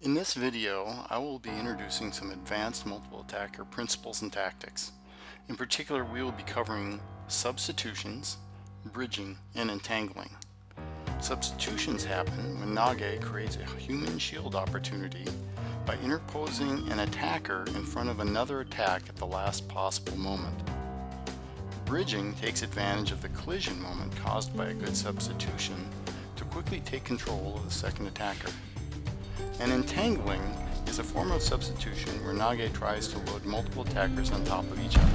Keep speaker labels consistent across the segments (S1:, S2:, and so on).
S1: In this video, I will be introducing some advanced multiple attacker principles and tactics. In particular, we will be covering substitutions, bridging, and entangling. Substitutions happen when Nage creates a human shield opportunity by interposing an attacker in front of another attack at the last possible moment. Bridging takes advantage of the collision moment caused by a good substitution to quickly take control of the second attacker. And entangling is a form of substitution where Nage tries to load multiple attackers on top of each other.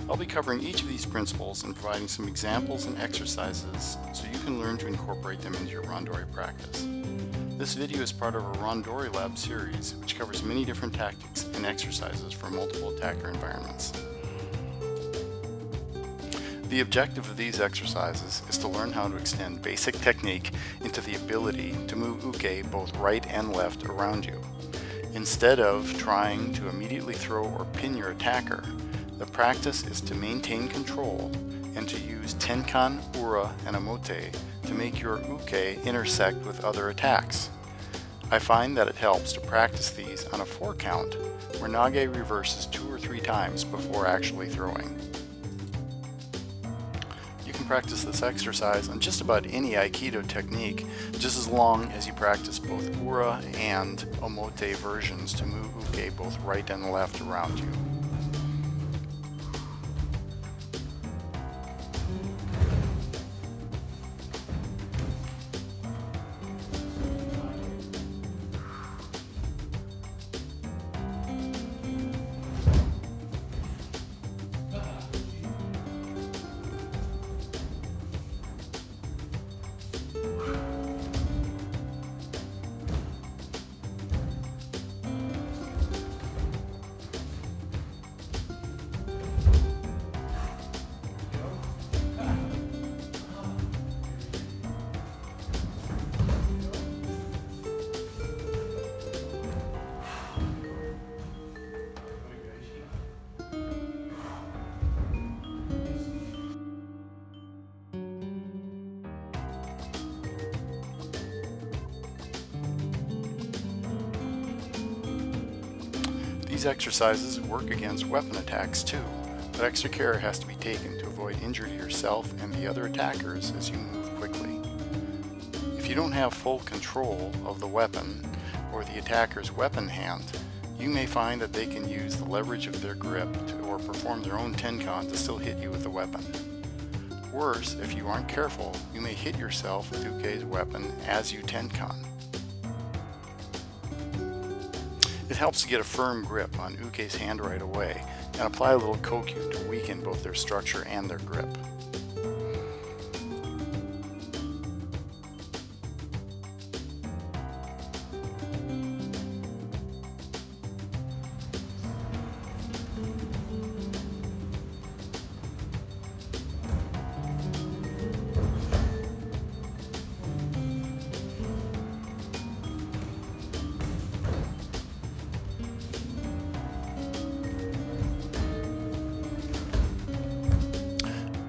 S1: I'll be covering each of these principles and providing some examples and exercises so you can learn to incorporate them into your randori practice. This video is part of a randori lab series which covers many different tactics and exercises for multiple attacker environments. The objective of these exercises is to learn how to extend basic technique into the ability to move uke both right and left around you. Instead of trying to immediately throw or pin your attacker, the practice is to maintain control and to use tenkan, ura, and omote to make your uke intersect with other attacks. I find that it helps to practice these on a 4 count where Nage reverses 2 or 3 times before actually throwing. You can practice this exercise on just about any Aikido technique, just as long as you practice both ura and omote versions to move uke both right and left around you. These exercises work against weapon attacks too, but extra care has to be taken to avoid injury to yourself and the other attackers as you move quickly. If you don't have full control of the weapon or the attacker's weapon hand, you may find that they can use the leverage of their grip or perform their own tenkan to still hit you with the weapon. Worse, if you aren't careful, you may hit yourself with uke's weapon as you tenkan. It helps to get a firm grip on uke's hand right away and apply a little kokyu to weaken both their structure and their grip.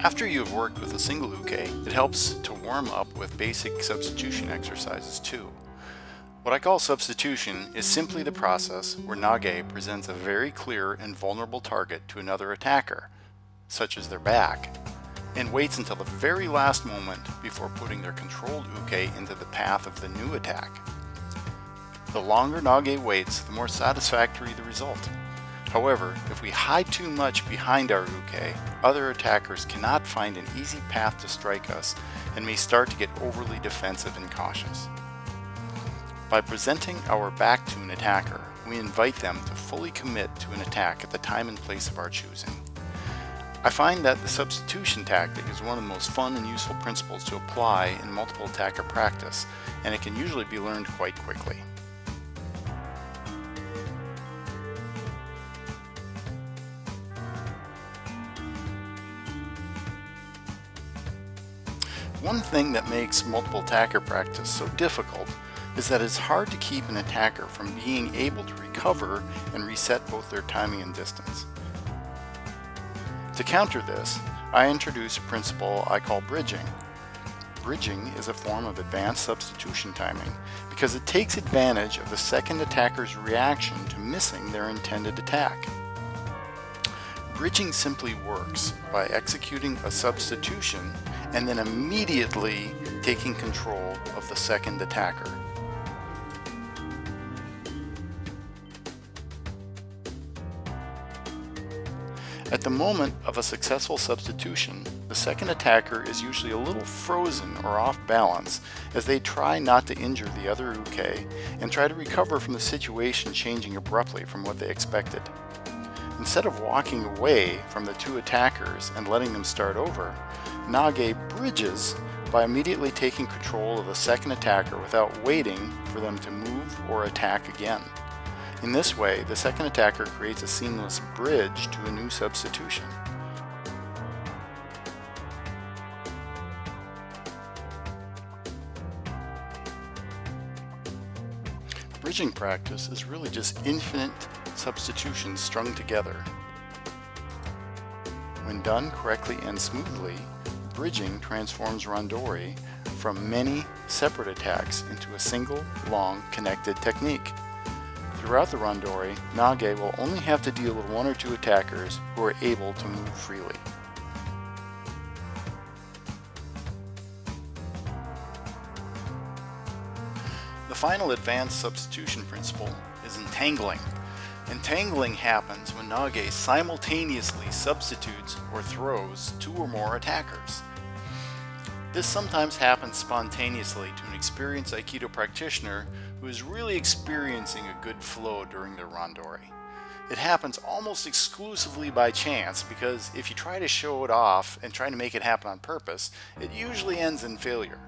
S1: After you have worked with a single uke, it helps to warm up with basic substitution exercises too. What I call substitution is simply the process where Nage presents a very clear and vulnerable target to another attacker, such as their back, and waits until the very last moment before putting their controlled uke into the path of the new attack. The longer Nage waits, the more satisfactory the result. However, if we hide too much behind our uke, other attackers cannot find an easy path to strike us and may start to get overly defensive and cautious. By presenting our back to an attacker, we invite them to fully commit to an attack at the time and place of our choosing. I find that the substitution tactic is one of the most fun and useful principles to apply in multiple attacker practice, and it can usually be learned quite quickly. One thing that makes multiple attacker practice so difficult is that it's hard to keep an attacker from being able to recover and reset both their timing and distance. To counter this, I introduce a principle I call bridging. Bridging is a form of advanced substitution timing because it takes advantage of the second attacker's reaction to missing their intended attack. Bridging simply works by executing a substitution and then immediately taking control of the second attacker. At the moment of a successful substitution, the second attacker is usually a little frozen or off balance as they try not to injure the other uke and try to recover from the situation changing abruptly from what they expected. Instead of walking away from the two attackers and letting them start over, Nage bridges by immediately taking control of the second attacker without waiting for them to move or attack again. In this way, the second attacker creates a seamless bridge to a new substitution. Bridging practice is really just infinite substitutions strung together. When done correctly and smoothly, bridging transforms randori from many separate attacks into a single, long, connected technique. Throughout the randori, Nage will only have to deal with one or two attackers who are able to move freely. The final advanced substitution principle is entangling. Entangling happens when Nage simultaneously substitutes or throws two or more attackers. This sometimes happens spontaneously to an experienced Aikido practitioner who is really experiencing a good flow during their randori. It happens almost exclusively by chance because if you try to show it off and try to make it happen on purpose, it usually ends in failure.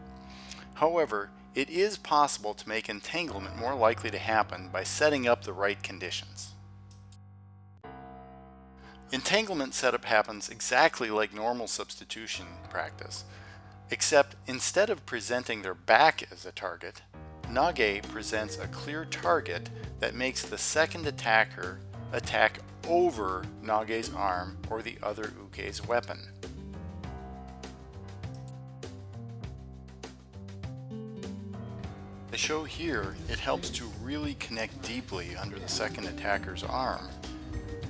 S1: However, it is possible to make entanglement more likely to happen by setting up the right conditions. Entanglement setup happens exactly like normal substitution practice, except instead of presenting their back as a target, Nage presents a clear target that makes the second attacker attack over Nage's arm or the other uke's weapon. As shown here, it helps to really connect deeply under the second attacker's arm,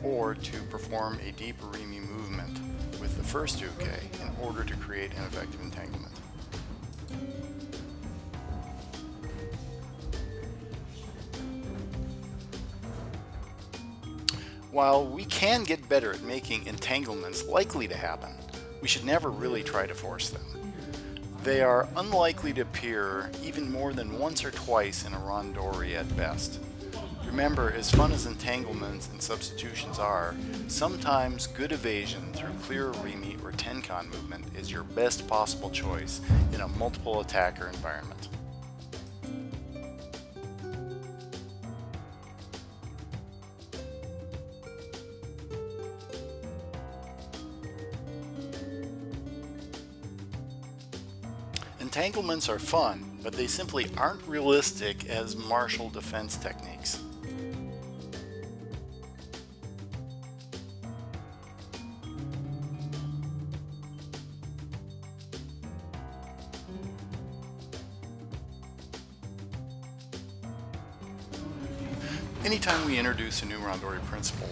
S1: or to perform a deep rimi movement with the first uke in order to create an effective entanglement. While we can get better at making entanglements likely to happen, we should never really try to force them. They are unlikely to appear even more than once or twice in a randori at best. Remember, as fun as entanglements and substitutions are, sometimes good evasion through clear rimi or tenkan movement is your best possible choice in a multiple attacker environment. Entanglements are fun, but they simply aren't realistic as martial defense techniques. Anytime we introduce a new randori principle,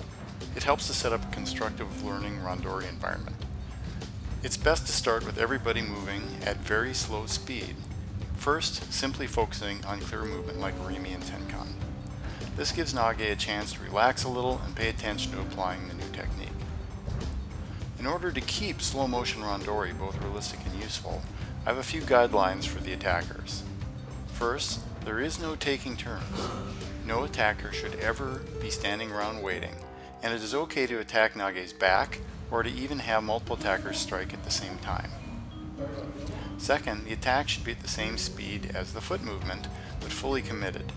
S1: it helps to set up a constructive learning randori environment. It's best to start with everybody moving at very slow speed. First, simply focusing on clear movement like rimi and tenkan. This gives Nage a chance to relax a little and pay attention to applying the new technique. In order to keep slow motion randori both realistic and useful, I have a few guidelines for the attackers. First, there is no taking turns. No attacker should ever be standing around waiting, and it is okay to attack Nage's back or to even have multiple attackers strike at the same time. Second, the attack should be at the same speed as the foot movement, but fully committed.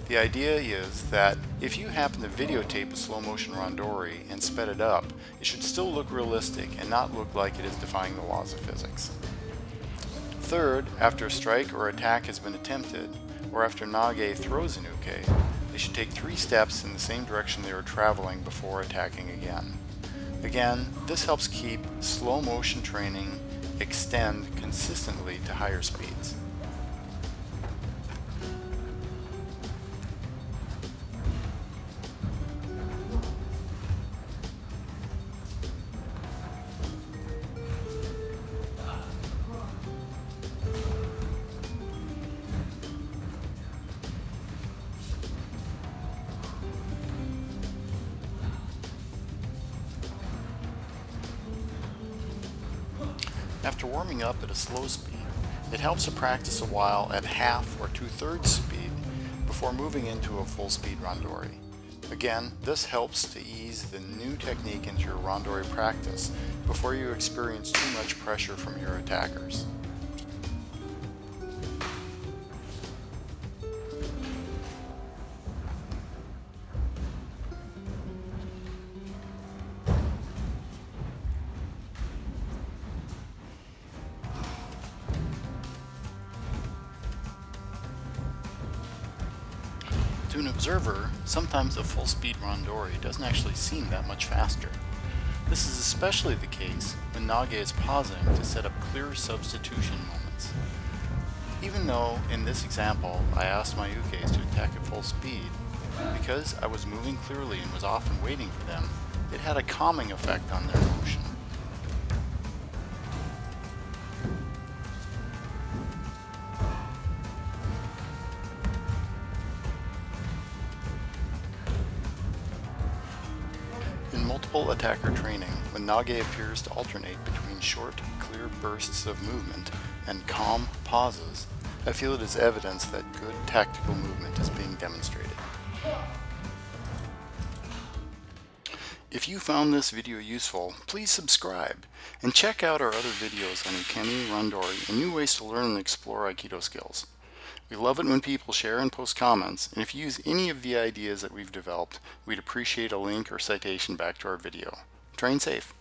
S1: The idea is that if you happen to videotape a slow motion randori and sped it up, it should still look realistic and not look like it is defying the laws of physics. Third, after a strike or attack has been attempted, or after Nage throws an uke, they should take 3 steps in the same direction they were traveling before attacking again. Again, this helps keep slow motion training extend consistently to higher speeds. After warming up at a slow speed, it helps to practice a while at half or 2/3 speed before moving into a full speed randori. Again, this helps to ease the new technique into your randori practice before you experience too much pressure from your attackers. To an observer, sometimes a full-speed randori doesn't actually seem that much faster. This is especially the case when Nage is pausing to set up clear substitution moments. Even though, in this example, I asked my ukes to attack at full speed, because I was moving clearly and was often waiting for them, it had a calming effect on their motion. In multiple attacker training, when Nage appears to alternate between short, clear bursts of movement and calm pauses, I feel it is evidence that good tactical movement is being demonstrated. If you found this video useful, please subscribe and check out our other videos on ukemi, randori, and new ways to learn and explore Aikido skills. We love it when people share and post comments, and if you use any of the ideas that we've developed, we'd appreciate a link or citation back to our video. Train safe.